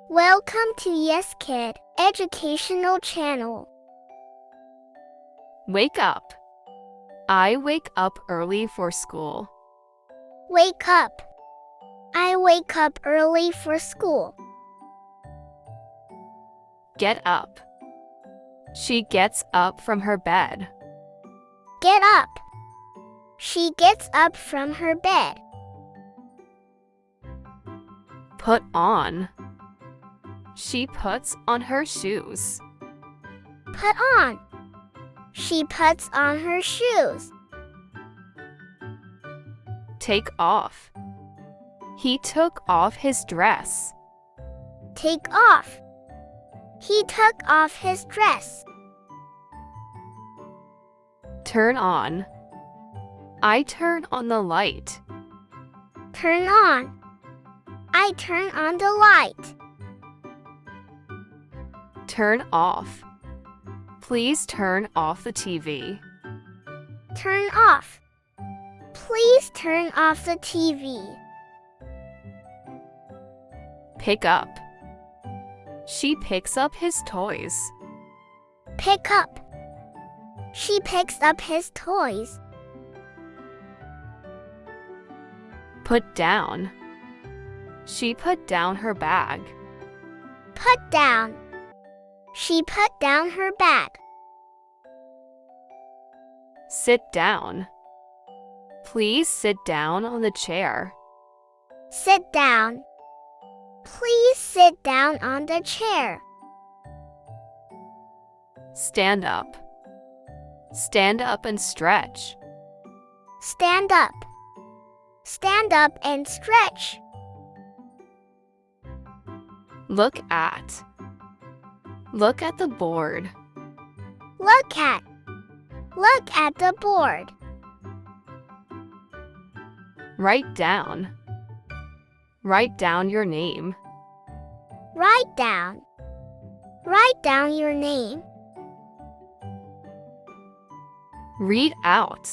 Welcome to Yes Kid Educational Channel. Wake up. I wake up early for school. Wake up. I wake up early for school. Get up. She gets up from her bed. Get up. She gets up from her bed. Put on. She puts on her shoes. Put on. She puts on her shoes. Take off. He took off his dress. Take off. He took off his dress. Turn on. I turn on the light. Turn on. I turn on the light. Turn off. Please turn off the TV. Turn off. Please turn off the TV. Pick up. She picks up his toys. Pick up. She picks up his toys. Put down. She put down her bag. Put down. She put down her bag. Sit down. Please sit down on the chair. Sit down. Please sit down on the chair. Stand up. Stand up and stretch. Stand up. Stand up and stretch. Look at. Look at the board. Look at. Look at the board. Write down. Write down your name. Write down. Write down your name. Read out.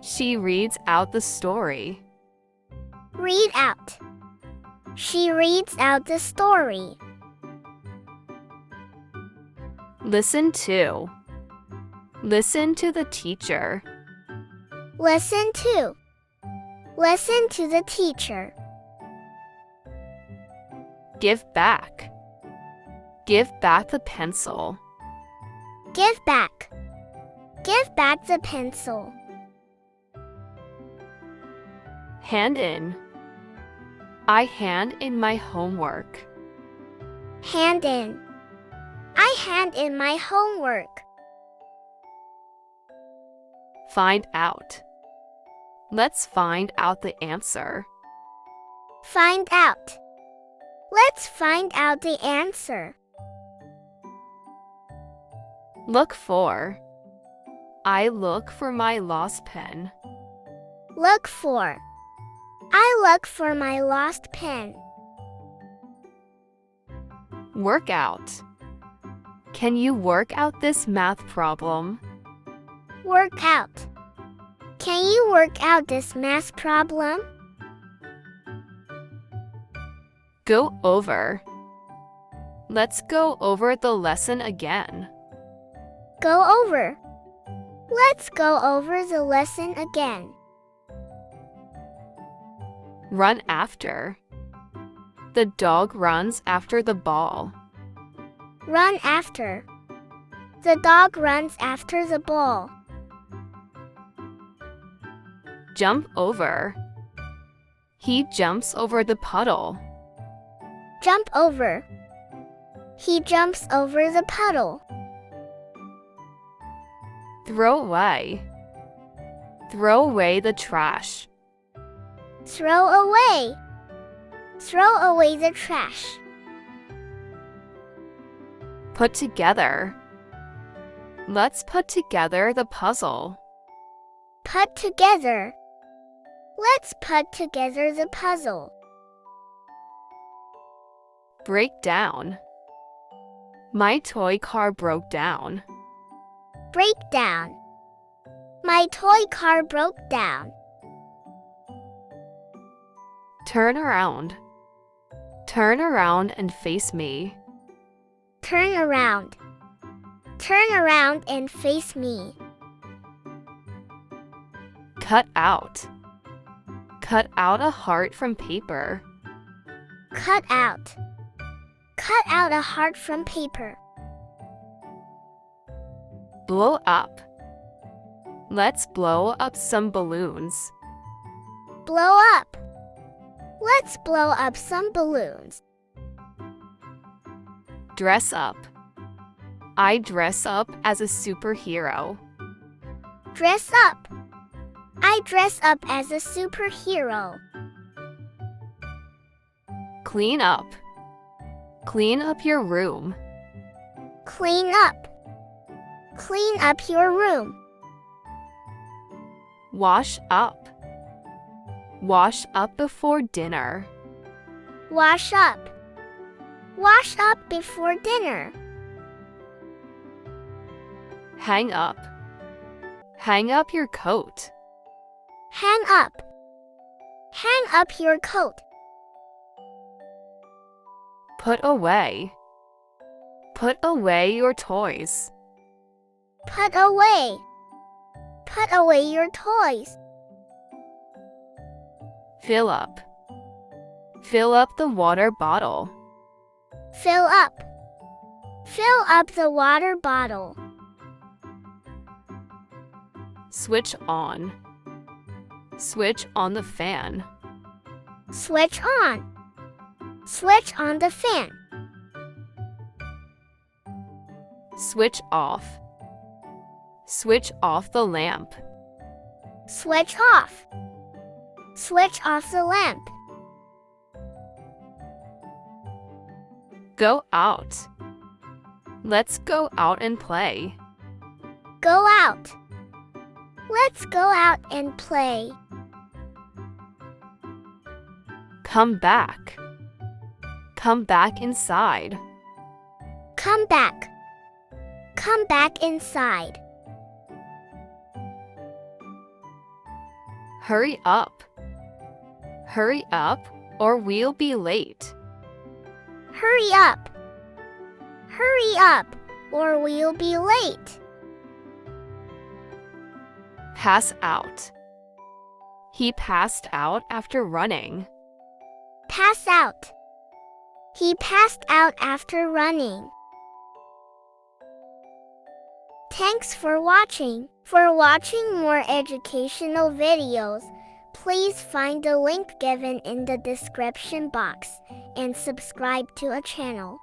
She reads out the story. Read out. She reads out the story. Listen to. Listen to the teacher. Listen to. Listen to the teacher. Give back. Give back the pencil. Give back. Give back the pencil. Hand in. I hand in my homework. Hand in. I hand in my homework. Find out. Let's find out the answer. Find out. Let's find out the answer. Look for. I look for my lost pen. Look for. I look for my lost pen. Work out. Can you work out this math problem? Work out. Can you work out this math problem? Go over. Let's go over the lesson again. Go over. Let's go over the lesson again. Run after. The dog runs after the ball. Run after. The dog runs after the ball. Jump over. He jumps over the puddle. Jump over. He jumps over the puddle. Throw away. Throw away the trash. Throw away. Throw away the trash. Put together. Let's put together the puzzle. Put together. Let's put together the puzzle. Break down. My toy car broke down. Break down. My toy car broke down. Turn around. Turn around and face me. Turn around. Turn around and face me. Cut out. Cut out a heart from paper. Cut out. Cut out a heart from paper. Blow up. Let's blow up some balloons. Blow up. Let's blow up some balloons. Dress up. I dress up as a superhero. Dress up. I dress up as a superhero. Clean up. Clean up your room. Clean up. Clean up your room. Wash up. Wash up before dinner. Wash up. Wash up before dinner. Hang up. Hang up your coat. Hang up. Hang up your coat. Put away. Put away your toys. Put away. Put away your toys. Fill up. Fill up the water bottle. Fill up. Fill up the water bottle. Switch on. Switch on the fan. Switch on. Switch on the fan. Switch off. Switch off the lamp. Switch off. Switch off the lamp. Go out. Let's go out and play. Go out. Let's go out and play. Come back. Come back inside. Come back. Come back inside. Hurry up. Hurry up, or we'll be late. Hurry up. Hurry up, or we'll be late. Pass out. He passed out after running. Pass out. He passed out after running. Thanks for watching. For watching more educational videos, please find the link given in the description box and subscribe to our channel.